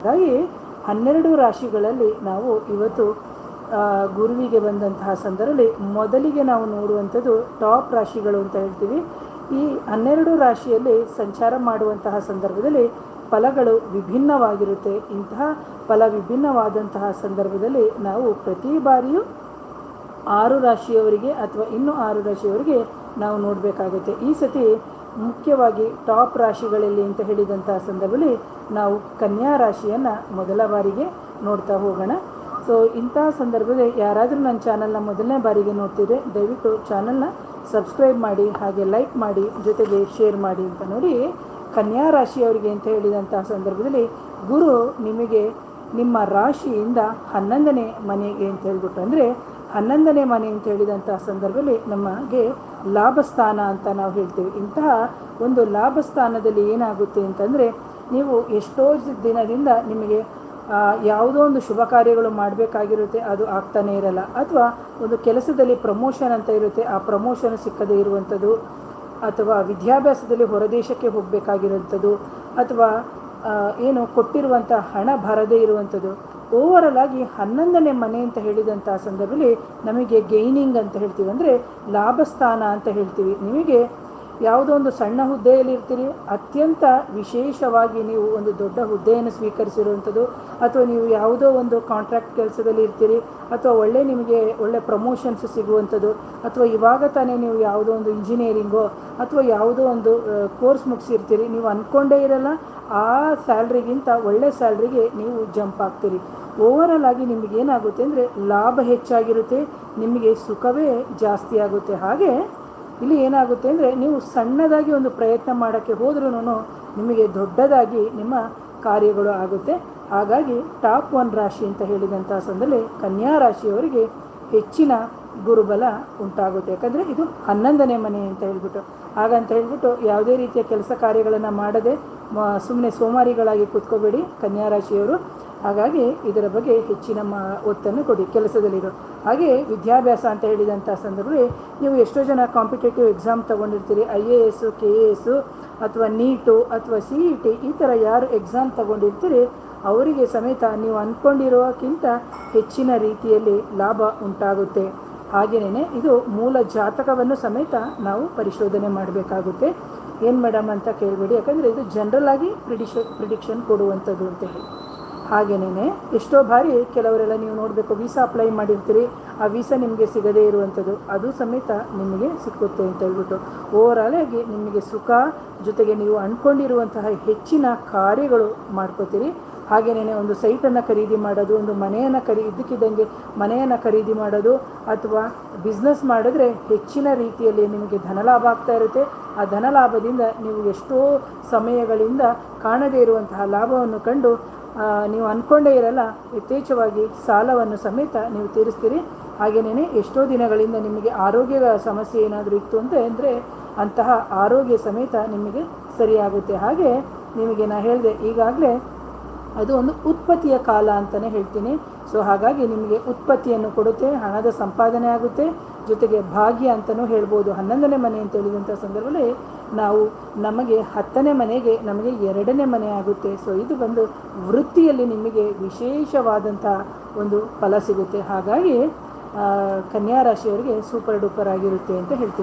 ಹಾಗಾಗಿ 12 ರಾಶಿಗಳಲ್ಲಿ ನಾವು ಇವತ್ತು ಗುರುವಿಗೆ ಬಂದಂತಹ ಸಂದರ್ಭದಲ್ಲಿ ಮೊದಲಿಗೆ ನಾವು ನೋಡುವಂಥದ್ದು ಟಾಪ್ ರಾಶಿಗಳು ಅಂತ ಹೇಳ್ತೀವಿ. ಈ 12 ರಾಶಿಯಲ್ಲಿ ಸಂಚಾರ ಮಾಡುವಂತಹ ಸಂದರ್ಭದಲ್ಲಿ ಫಲಗಳು ವಿಭಿನ್ನವಾಗಿರುತ್ತೆ. ಇಂತಹ ಫಲ ವಿಭಿನ್ನವಾದಂತಹ ಸಂದರ್ಭದಲ್ಲಿ ನಾವು ಪ್ರತಿ ಬಾರಿಯೂ 6 ರಾಶಿಯವರಿಗೆ ಅಥವಾ ಇನ್ನೂ 6 ರಾಶಿಯವರಿಗೆ ನಾವು ನೋಡಬೇಕಾಗುತ್ತೆ. ಈ ಸತಿ ಮುಖ್ಯವಾಗಿ ಟಾಪ್ ರಾಶಿಗಳಲ್ಲಿ ಅಂತ ಹೇಳಿದಂತಹ ಸಂದರ್ಭದಲ್ಲಿ ನಾವು ಕನ್ಯಾ ರಾಶಿಯನ್ನು ಮೊದಲ ಬಾರಿಗೆ ನೋಡ್ತಾ ಹೋಗೋಣ. ಸೊ ಇಂತಹ ಸಂದರ್ಭದಲ್ಲಿ ಯಾರಾದರೂ ನನ್ನ ಚಾನಲ್ನ ಮೊದಲನೇ ಬಾರಿಗೆ ನೋಡ್ತಿದ್ರೆ ದಯವಿಟ್ಟು ಚಾನಲ್ನ ಸಬ್ಸ್ಕ್ರೈಬ್ ಮಾಡಿ, ಹಾಗೆ ಲೈಕ್ ಮಾಡಿ, ಜೊತೆಗೆ ಶೇರ್ ಮಾಡಿ ಅಂತ ನೋಡಿ. ಕನ್ಯಾ ರಾಶಿಯವರಿಗೆ ಅಂತ ಹೇಳಿದಂತಹ ಸಂದರ್ಭದಲ್ಲಿ ಗುರು ನಿಮಗೆ ನಿಮ್ಮ ರಾಶಿಯಿಂದ 11ನೇ ಮನೆಗೆ ಅಂತ ಹೇಳ್ಬಿಟ್ಟು, ಅಂದರೆ 11ನೇ ಮನೆ ಅಂತ ಹೇಳಿದಂತಹ ಸಂದರ್ಭದಲ್ಲಿ ನಮಗೆ ಲಾಭಸ್ಥಾನ ಅಂತ ನಾವು ಹೇಳ್ತೀವಿ. ಇಂತಹ ಒಂದು ಲಾಭಸ್ಥಾನದಲ್ಲಿ ಏನಾಗುತ್ತೆ ಅಂತಂದರೆ, ನೀವು ಎಷ್ಟೋ ದಿನದಿಂದ ನಿಮಗೆ ಯಾವುದೋ ಒಂದು ಶುಭ ಕಾರ್ಯಗಳು ಮಾಡಬೇಕಾಗಿರುತ್ತೆ, ಅದು ಆಗ್ತಾನೇ ಇರಲ್ಲ. ಅಥವಾ ಒಂದು ಕೆಲಸದಲ್ಲಿ ಪ್ರಮೋಷನ್ ಅಂತ ಇರುತ್ತೆ, ಆ ಪ್ರಮೋಷನ್ ಸಿಕ್ಕದೇ ಇರುವಂಥದ್ದು, ಅಥವಾ ವಿದ್ಯಾಭ್ಯಾಸದಲ್ಲಿ ಹೊರದೇಶಕ್ಕೆ ಹೋಗಬೇಕಾಗಿರುವಂಥದ್ದು, ಅಥವಾ ಏನು ಕೊಟ್ಟಿರುವಂಥ ಹಣ ಬರದೇ ಇರುವಂಥದ್ದು. ಓವರಲ್ ಆಗಿ 11ನೇ ಮನೆ ಅಂತ ಹೇಳಿದಂಥ ಸಂದರ್ಭದಲ್ಲಿ ನಮಗೆ ಗೈನಿಂಗ್ ಅಂತ ಹೇಳ್ತೀವಿ, ಅಂದರೆ ಲಾಭಸ್ಥಾನ ಅಂತ ಹೇಳ್ತೀವಿ. ನಿಮಗೆ ಯಾವುದೋ ಒಂದು ಸಣ್ಣ ಹುದ್ದೆಯಲ್ಲಿ ಇರ್ತೀರಿ, ಅತ್ಯಂತ ವಿಶೇಷವಾಗಿ ನೀವು ಒಂದು ದೊಡ್ಡ ಹುದ್ದೆಯನ್ನು ಸ್ವೀಕರಿಸಿರುವಂಥದ್ದು, ಅಥವಾ ನೀವು ಯಾವುದೋ ಒಂದು ಕಾಂಟ್ರಾಕ್ಟ್ ಕೆಲಸದಲ್ಲಿ ಇರ್ತೀರಿ, ಅಥವಾ ನಿಮಗೆ ಒಳ್ಳೆ ಪ್ರಮೋಷನ್ಸ್ ಸಿಗುವಂಥದ್ದು, ಅಥವಾ ಇವಾಗ ತಾನೇ ನೀವು ಯಾವುದೋ ಒಂದು ಇಂಜಿನಿಯರಿಂಗೋ ಅಥವಾ ಯಾವುದೋ ಒಂದು ಕೋರ್ಸ್ ಮುಗಿಸಿರ್ತೀರಿ, ನೀವು ಅಂದ್ಕೊಂಡೇ ಇರಲ್ಲ ಆ ಸ್ಯಾಲ್ರಿಗಿಂತ ಒಳ್ಳೆ ಸ್ಯಾಲ್ರಿಗೆ ನೀವು ಜಂಪ್ ಆಗ್ತೀರಿ. ಓವರಲ್ ಆಗಿ ನಿಮಗೇನಾಗುತ್ತೆ ಅಂದರೆ ಲಾಭ ಹೆಚ್ಚಾಗಿರುತ್ತೆ, ನಿಮಗೆ ಸುಖವೇ ಜಾಸ್ತಿ ಆಗುತ್ತೆ. ಹಾಗೆ ಇಲ್ಲಿ ಏನಾಗುತ್ತೆ ಅಂದರೆ, ನೀವು ಸಣ್ಣದಾಗಿ ಒಂದು ಪ್ರಯತ್ನ ಮಾಡೋಕ್ಕೆ ಹೋದ್ರೂ ನಿಮಗೆ ದೊಡ್ಡದಾಗಿ ನಿಮ್ಮ ಕಾರ್ಯಗಳು ಆಗುತ್ತೆ. ಹಾಗಾಗಿ ಟಾಪ್ 1 ರಾಶಿ ಅಂತ ಹೇಳಿದಂಥ ಸಂದರ್ಭದಲ್ಲಿ ಕನ್ಯಾ ರಾಶಿಯವರಿಗೆ ಹೆಚ್ಚಿನ ಗುರುಬಲ ಉಂಟಾಗುತ್ತೆ. ಯಾಕಂದರೆ ಇದು 11ನೇ ಮನೆ ಅಂತ ಹೇಳ್ಬಿಟ್ಟು, ಹಾಗಂತ ಹೇಳ್ಬಿಟ್ಟು ಯಾವುದೇ ರೀತಿಯ ಕೆಲಸ ಕಾರ್ಯಗಳನ್ನು ಮಾಡದೆ ಸುಮ್ಮನೆ ಸೋಮಾರಿಗಳಾಗಿ ಕೂತ್ಕೋಬೇಡಿ ಕನ್ಯಾ ರಾಶಿಯವರು. ಹಾಗಾಗಿ ಇದರ ಬಗ್ಗೆ ಹೆಚ್ಚಿನ ಒತ್ತನ್ನು ಕೊಡಿ ಕೆಲಸದಲ್ಲಿರೋ. ಹಾಗೆ ವಿದ್ಯಾಭ್ಯಾಸ ಅಂತ ಹೇಳಿದಂಥ ಸಂದರ್ಭದಲ್ಲಿ ನೀವು ಎಷ್ಟೋ ಜನ ಕಾಂಪಿಟೇಟಿವ್ ಎಕ್ಸಾಮ್ ತೊಗೊಂಡಿರ್ತೀರಿ, IAS, KAS ಅಥವಾ ನೀಟು ಅಥವಾ CET, ಈ ಥರ ಯಾರು ಎಕ್ಸಾಮ್ ತೊಗೊಂಡಿರ್ತೀರಿ ಅವರಿಗೆ ಸಮೇತ ನೀವು ಅಂದ್ಕೊಂಡಿರೋಕ್ಕಿಂತ ಹೆಚ್ಚಿನ ರೀತಿಯಲ್ಲಿ ಲಾಭ ಉಂಟಾಗುತ್ತೆ. ಹಾಗೆಯೇ ಇದು ಮೂಲ ಜಾತಕವನ್ನು ಸಮೇತ ನಾವು ಪರಿಶೋಧನೆ ಮಾಡಬೇಕಾಗುತ್ತೆ. ಏನು ಮೇಡಮ್ ಅಂತ ಕೇಳಬೇಡಿ, ಯಾಕಂದರೆ ಇದು ಜನರಲ್ ಆಗಿ ಪ್ರಿಡಿಕ್ಷನ್ ಕೊಡುವಂಥದ್ದು ಅಂತೇಳಿ. ಹಾಗೆಯೇ ಎಷ್ಟೋ ಬಾರಿ ಕೆಲವರೆಲ್ಲ ನೀವು ನೋಡಬೇಕು, ವೀಸಾ ಅಪ್ಲೈ ಮಾಡಿರ್ತೀರಿ, ಆ ವೀಸಾ ನಿಮಗೆ ಸಿಗದೇ ಇರುವಂಥದ್ದು, ಅದು ಸಮೇತ ನಿಮಗೆ ಸಿಕ್ಕುತ್ತೆ ಅಂತ ಹೇಳ್ಬಿಟ್ಟು ಓವರಾಲ್ ಆಗಿ ನಿಮಗೆ ಸುಖ, ಜೊತೆಗೆ ನೀವು ಅಂದ್ಕೊಂಡಿರುವಂತಹ ಹೆಚ್ಚಿನ ಕಾರ್ಯಗಳು ಮಾಡ್ಕೋತೀರಿ. ಹಾಗೆಯೇ ಒಂದು ಸೈಟನ್ನು ಖರೀದಿ ಮಾಡೋದು, ಒಂದು ಮನೆಯನ್ನು ಇದ್ದಕ್ಕಿದ್ದಂಗೆ ಮನೆಯನ್ನು ಖರೀದಿ ಮಾಡೋದು, ಅಥವಾ ಬಿಸ್ನೆಸ್ ಮಾಡಿದ್ರೆ ಹೆಚ್ಚಿನ ರೀತಿಯಲ್ಲಿ ನಿಮಗೆ ಧನಲಾಭ ಆಗ್ತಾ ಇರುತ್ತೆ. ಆ ಧನಲಾಭದಿಂದ ನೀವು ಎಷ್ಟೋ ಸಮಯಗಳಿಂದ ಕಾಣದೇ ಇರುವಂತಹ ಲಾಭವನ್ನು ಕಂಡು ನೀವು ಅಂದ್ಕೊಂಡೇ ಇರಲ್ಲ, ಯಥೇಚ್ಛವಾಗಿ ಸಾಲವನ್ನು ಸಮೇತ ನೀವು ತೀರಿಸ್ತೀರಿ. ಹಾಗೆಯೇ ಎಷ್ಟೋ ದಿನಗಳಿಂದ ನಿಮಗೆ ಆರೋಗ್ಯದ ಸಮಸ್ಯೆ ಏನಾದರೂ ಇತ್ತು ಅಂದರೆ ಅಂತಹ ಆರೋಗ್ಯ ಸಮೇತ ನಿಮಗೆ ಸರಿಯಾಗುತ್ತೆ. ಹಾಗೆ ನಿಮಗೆ ನಾನು ಹೇಳಿದೆ ಈಗಾಗಲೇ ಅದು ಒಂದು ಉತ್ಪತ್ತಿಯ ಕಾಲ ಅಂತಲೇ ಹೇಳ್ತೀನಿ. ಸೊ ಹಾಗಾಗಿ ನಿಮಗೆ ಉತ್ಪತ್ತಿಯನ್ನು ಕೊಡುತ್ತೆ, ಹಣದ ಸಂಪಾದನೆ ಆಗುತ್ತೆ, ಜೊತೆಗೆ ಭಾಗ್ಯ ಅಂತಲೂ ಹೇಳ್ಬೋದು. 11ನೇ ಮನೆ ಅಂತ ಹೇಳಿದಂಥ ಸಂದರ್ಭದಲ್ಲಿ ನಾವು ನಮಗೆ 10ನೇ ಮನೆಗೆ ನಮಗೆ 2ನೇ ಮನೆ ಆಗುತ್ತೆ. ಸೊ ಇದು ಬಂದು ವೃತ್ತಿಯಲ್ಲಿ ನಿಮಗೆ ವಿಶೇಷವಾದಂಥ ಒಂದು ಫಲ ಸಿಗುತ್ತೆ. ಹಾಗಾಗಿ ಕನ್ಯಾ ರಾಶಿಯವರಿಗೆ ಸೂಪರ್ ಡೂಪರ್ ಆಗಿರುತ್ತೆ ಅಂತ ಹೇಳ್ತೀನಿ.